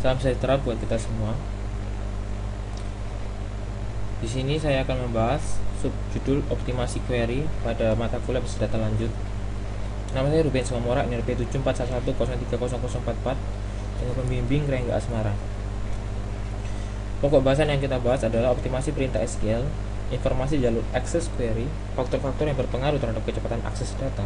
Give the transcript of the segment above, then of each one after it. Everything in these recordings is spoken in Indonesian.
Salam sejahtera buat kita semua. Di sini saya akan membahas subjudul optimasi query pada mata kuliah Bisnis Data Lanjut. Nama saya Ruben Sumamora, NRP 7411030044 dengan pembimbing Rengga Asmara. Pokok bahasan yang kita bahas adalah optimasi perintah SQL, informasi jalur access query, faktor-faktor yang berpengaruh terhadap kecepatan akses data.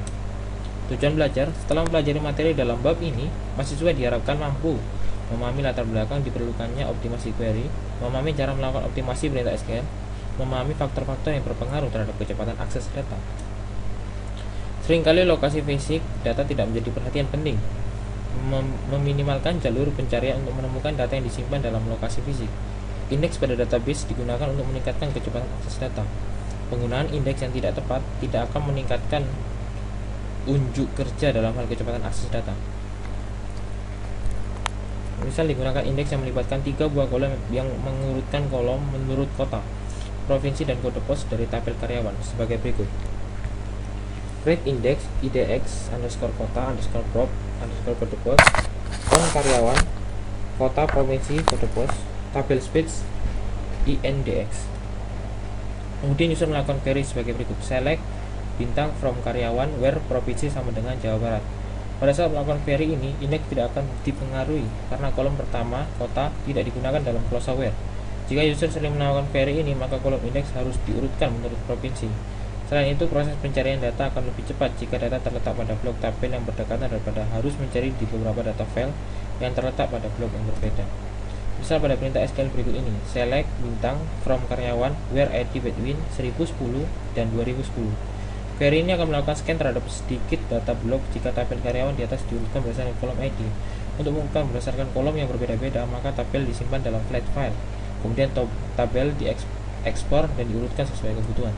Tujuan belajar: setelah mempelajari materi dalam bab ini, mahasiswa diharapkan mampu memahami latar belakang diperlukannya optimasi query, memahami cara melakukan optimasi perintah SQL, memahami faktor-faktor yang berpengaruh terhadap kecepatan akses data. Seringkali lokasi fisik data tidak menjadi perhatian penting. Meminimalkan jalur pencarian untuk menemukan data yang disimpan dalam lokasi fisik. Indeks pada database digunakan untuk meningkatkan kecepatan akses data. Penggunaan indeks yang tidak tepat tidak akan meningkatkan unjuk kerja dalam hal kecepatan akses data. Misal digunakan indeks yang melibatkan 3 buah kolom yang mengurutkan kolom menurut kota, provinsi, dan kode pos dari tabel karyawan sebagai berikut. Create index IDX underscore kota underscore prop underscore kode pos on karyawan, kota, provinsi, kode pos, tabel space INDX. Kemudian user melakukan query sebagai berikut. Select bintang from karyawan where provinsi sama dengan Jawa Barat. Pada saat melakukan query ini, indeks tidak akan dipengaruhi karena kolom pertama, kota, tidak digunakan dalam clause where. Jika user sering melakukan query ini, maka kolom indeks harus diurutkan menurut provinsi. Selain itu, proses pencarian data akan lebih cepat jika data terletak pada blok tabel yang berdekatan daripada harus mencari di beberapa data file yang terletak pada blok yang berbeda. Misal pada perintah SQL berikut ini. Select bintang from karyawan where ID between 1010 dan 2010. Query ini akan melakukan scan terhadap sedikit data blok jika tabel karyawan di atas diurutkan berdasarkan kolom ID. Untuk mengubah berdasarkan kolom yang berbeda-beda, maka tabel disimpan dalam flat file. Kemudian tabel diekspor dan diurutkan sesuai kebutuhan.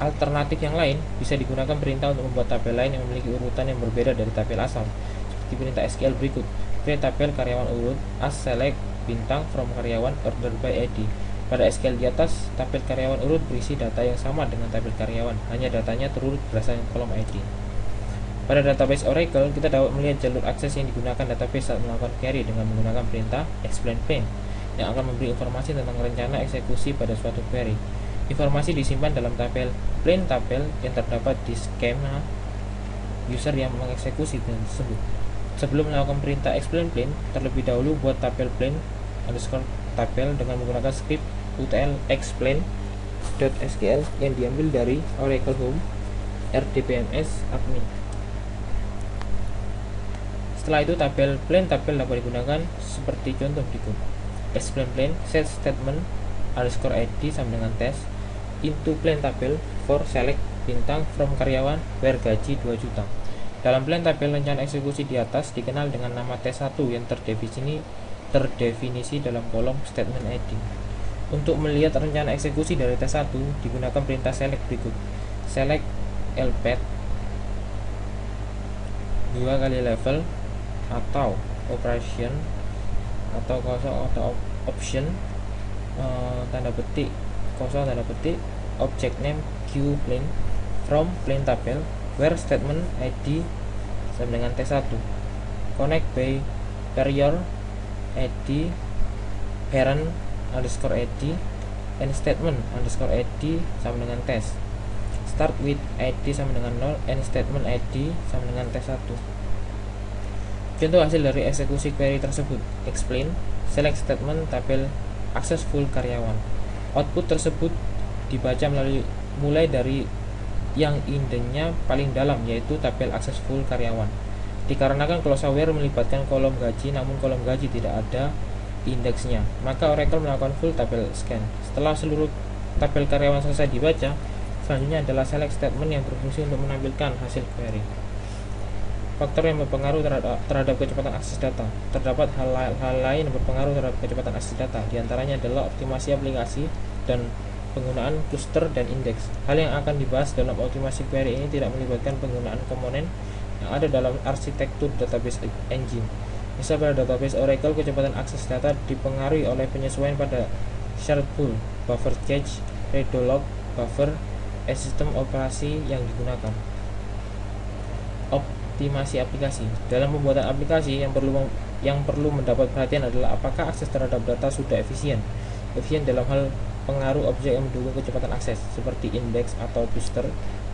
Alternatif yang lain bisa digunakan perintah untuk membuat tabel lain yang memiliki urutan yang berbeda dari tabel asal, seperti perintah SQL berikut. Create tabel karyawan urut as select bintang from karyawan order by ID. Pada SQL di atas, tabel karyawan urut berisi data yang sama dengan tabel karyawan, hanya datanya terurut berdasarkan kolom ID. Pada database Oracle, kita dapat melihat jalur akses yang digunakan database saat melakukan query dengan menggunakan perintah explain plain yang akan memberi informasi tentang rencana eksekusi pada suatu query. Informasi disimpan dalam tabel plain tabel yang terdapat di skema user yang mengeksekusi tersebut. Sebelum melakukan perintah explain plain, terlebih dahulu buat tabel plain underscore tabel dengan menggunakan script utl explain.sql yang diambil dari Oracle Home rdpms admin. Setelah itu tabel plain tabel dapat digunakan seperti contoh berikut. Explain plain set statement underscore id sama dengan test into plain tabel for select bintang from karyawan where gaji 2 juta. Dalam plain tabel, rencana eksekusi di atas dikenal dengan nama T1 yang terdefinisi dalam kolom statement ID. Untuk melihat rencana eksekusi dari T1 digunakan perintah select berikut. Select lpad 2 kali level atau operation atau kosong atau option tanda petik kosong tanda petik object name q plain from plain tabel where statement ID sama dengan T1. Connect by carrier ID parent underscore ID and statement underscore ID sama dengan test. Start with ID sama dengan 0 and statement ID sama dengan T1. Contoh hasil dari eksekusi query tersebut. Explain select statement tabel akses full karyawan. Output tersebut dibaca mulai dari yang indenya paling dalam, yaitu tabel akses full karyawan. Dikarenakan clause where melibatkan kolom gaji namun kolom gaji tidak ada indeksnya, maka Oracle melakukan full tabel scan. Setelah seluruh tabel karyawan selesai dibaca, selanjutnya adalah select statement yang berfungsi untuk menampilkan hasil query. Faktor yang berpengaruh terhadap kecepatan akses data. Terdapat hal lain yang berpengaruh terhadap kecepatan akses data. Di antaranya adalah optimasi aplikasi dan penggunaan cluster dan indeks. Hal yang akan dibahas dalam optimasi query ini tidak melibatkan penggunaan komponen yang ada dalam arsitektur database engine. Misal pada database Oracle, kecepatan akses data dipengaruhi oleh penyesuaian pada shared pool, buffer cache, redo log, buffer, dan sistem operasi yang digunakan. Optimasi aplikasi. Dalam pembuatan aplikasi yang perlu Yang perlu mendapat perhatian adalah apakah akses terhadap data sudah efisien. Efisien dalam hal pengaruh objek yang mendukung kecepatan akses, seperti indeks atau booster.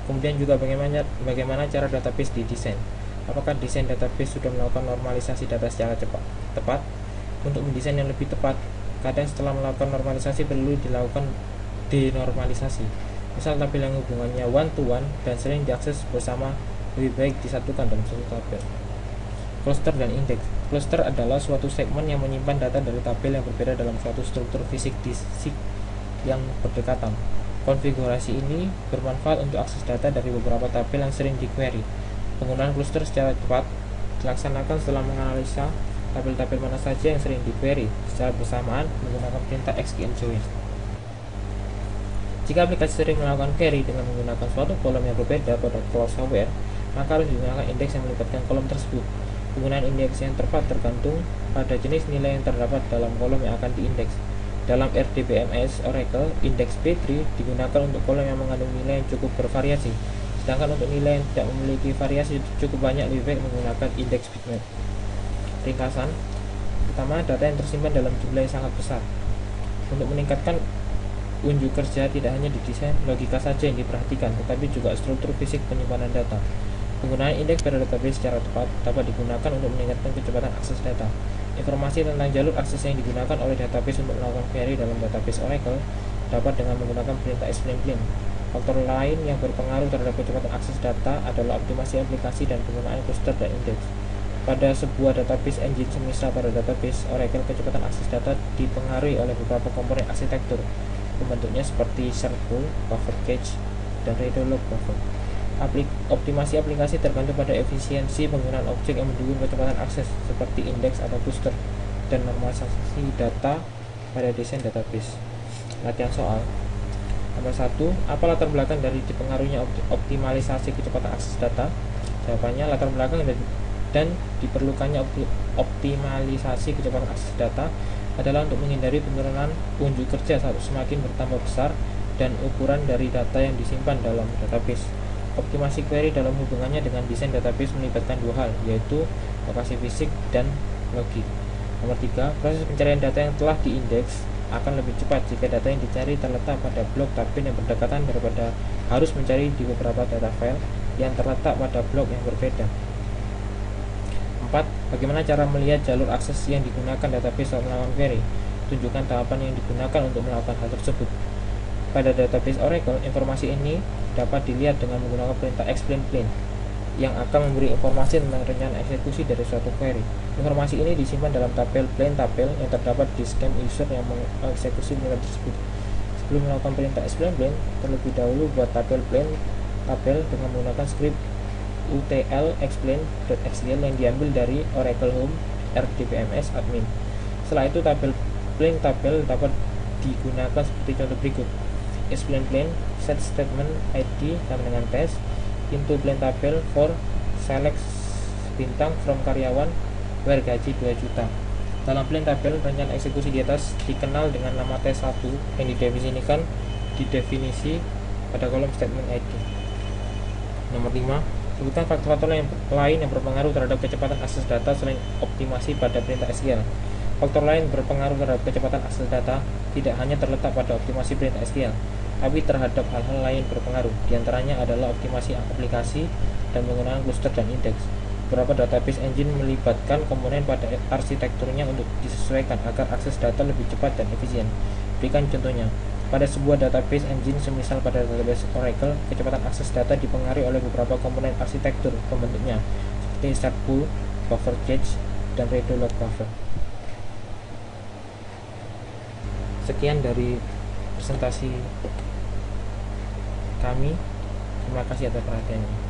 Kemudian juga bagaimana cara database didesain. Apakah desain database sudah melakukan normalisasi data secara tepat? Untuk mendesain yang lebih tepat, kadang setelah melakukan normalisasi perlu dilakukan denormalisasi. Misal tabel yang hubungannya one-to-one dan sering diakses bersama lebih baik disatukan dalam satu tabel. Cluster dan indeks. Cluster adalah suatu segmen yang menyimpan data dari tabel yang berbeda dalam suatu struktur fisik disk yang berdekatan. Konfigurasi ini bermanfaat untuk akses data dari beberapa tabel yang sering di-query. Penggunaan cluster secara tepat dilaksanakan setelah menganalisa tabel-tabel mana saja yang sering di-query secara bersamaan menggunakan perintah XKN join. Jika aplikasi sering melakukan query dengan menggunakan suatu kolom yang berbeda pada clause aware, maka harus digunakan indeks yang melibatkan kolom tersebut. Penggunaan indeks yang tepat tergantung pada jenis nilai yang terdapat dalam kolom yang akan diindeks. Dalam RDBMS Oracle, indeks B3 digunakan untuk kolom yang mengandung nilai yang cukup bervariasi, sedangkan untuk nilai yang tidak memiliki variasi cukup banyak lebih baik menggunakan indeks bitmap. Ringkasan, pertama, data yang tersimpan dalam jumlah yang sangat besar. Untuk meningkatkan unjuk kerja tidak hanya didesain logika saja yang diperhatikan, tetapi juga struktur fisik penyimpanan data. Penggunaan indeks pada database secara tepat dapat digunakan untuk meningkatkan kecepatan akses data. Informasi tentang jalur akses yang digunakan oleh database untuk melakukan query dalam database Oracle dapat dengan menggunakan perintah explain. Faktor lain yang berpengaruh terhadap kecepatan akses data adalah optimasi aplikasi dan penggunaan cluster dan indeks. Pada sebuah database engine semisal pada database Oracle, kecepatan akses data dipengaruhi oleh beberapa komponen arsitektur. Pembentuknya seperti search pool, buffer cache, dan redo log buffer. Optimasi aplikasi tergantung pada efisiensi penggunaan objek yang mendukung kecepatan akses seperti indeks atau booster, dan normalisasi data pada desain database. Latihan soal. Nomor 1. Apa latar belakang dari dipengaruhinya optimalisasi kecepatan akses data? Jawabannya, latar belakang dan diperlukannya optimalisasi kecepatan akses data adalah untuk menghindari penurunan unjuk kerja saat semakin bertambah besar dan ukuran dari data yang disimpan dalam database. Optimasi query dalam hubungannya dengan desain database melibatkan dua hal, yaitu lokasi fisik dan logik. Nomor 3, proses pencarian data yang telah diindeks akan lebih cepat jika data yang dicari terletak pada blok tabel yang berdekatan daripada harus mencari di beberapa data file yang terletak pada blok yang berbeda. 4. Bagaimana cara melihat jalur akses yang digunakan database saat melakukan query? Tunjukkan tahapan yang digunakan untuk melakukan hal tersebut. Pada database Oracle, informasi ini dapat dilihat dengan menggunakan perintah explain plain yang akan memberi informasi tentang rencana eksekusi dari suatu query. Informasi ini disimpan dalam tabel plain tabel yang terdapat di scan user yang mengeksekusi nilai tersebut. Sebelum melakukan perintah explain plain, terlebih dahulu buat tabel plain tabel dengan menggunakan script utl explain.xl yang diambil dari Oracle Home RDBMS admin. Setelah itu plain tabel dapat digunakan seperti contoh berikut. Explain plain set statement id sama dengan test into plain tabel for select bintang from karyawan where gaji 2 juta. Dalam plain tabel, rencana eksekusi di atas dikenal dengan nama tes 1 yang didefinisikan di definisi pada kolom statement id. Nomor 5, sebutkan faktor-faktor lain yang berpengaruh terhadap kecepatan akses data selain optimasi pada perintah SQL. Faktor lain berpengaruh terhadap kecepatan akses data tidak hanya terletak pada optimasi perintah SQL, tapi terhadap hal-hal lain berpengaruh. Di antaranya adalah optimasi aplikasi dan penggunaan cluster dan indeks. Beberapa database engine melibatkan komponen pada arsitekturnya untuk disesuaikan agar akses data lebih cepat dan efisien. Berikan contohnya. Pada sebuah database engine, semisal pada database Oracle, kecepatan akses data dipengaruhi oleh beberapa komponen arsitektur pembentuknya, seperti start pool, buffer cache, dan redo log buffer. Sekian dari presentasi kami. Terima kasih atas perhatiannya.